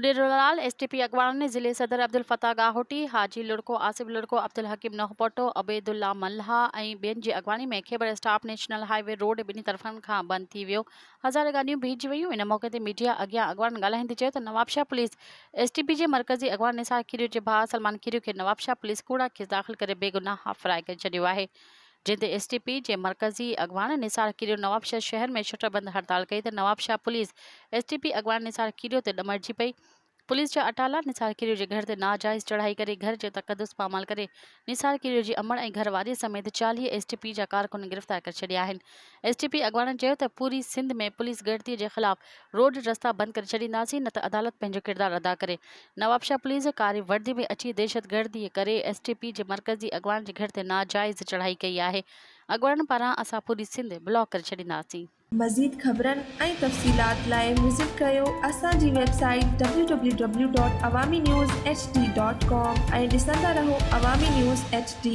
पुडेरोलाल STP अगवान ने जिले सदर अब्दुल फताह गाहोटी, हाजी लुड़को, आसिफ लुड़को, अब्दुल हकीम नहपोटो, अबेदुल्ला मल्हा ऐं ॿियनि जी अगवानी में Khyber staff national highway road ॿिन्ही तरफ़नि खां बंदि थी वियो। हज़ार गाॾियूं बीहजी वयूं। इन मौक़े ते मीडिया अॻियां अगवान ॻाल्हाईंदे चयो त नवाबशाह पुलिस एसटीपी जे मरकज़ी अगवान निसार कीरियो जे भाउ सलमान कीरियो खे नवाबशाह पुलिस कूड़ा केस दाख़िल करे बेगुनाह फरार करे छॾियो आहे। जिते एसटीपी जे मरकज़ी अगवान निसार कीरियो नवाबशाह शहर में शटरबंद हड़ताल कई त नवाबशाह पुलिस एसटीपी अगवान निसार कीरियो ते ॾमरजी पई। पुलिस जा अटाला निसार कीरियो जे घर ते नाजाइज़ चढ़ाई करे घर जे तक़दुस पामाल करे निसार कीरियो जी अमड़ ऐं घरवारी समेत 40 एसटीपी जा कारकुन गिरफ़्तार करे छॾिया आहिनि। एसटीपी अगवान चयो त पूरी सिंध में पुलिस गिरतीअ जे ख़िलाफ़ रोड रस्ता बंदि करे छॾींदासीं, न त अदालत पंहिंजो किरदारु अदा करे। नवाबशाह पुलिस कारी वर्दी में अची दहशतगर्दी करे एसटीपी जे मरकज़ी अगवान जे घर ते नाजाइज़ चढ़ाई कई आहे। अगवान पारां असां पूरी सिंध ब्लॉक करे छॾींदासीं। मज़ीद ख़बरनि ऐं तफ़सीलात लाइ विज़िट कयो असांजी वेबसाइट www.awamiNewsHD.com ऐं ॾिसंदा रहो अवामी न्यूज़ HD।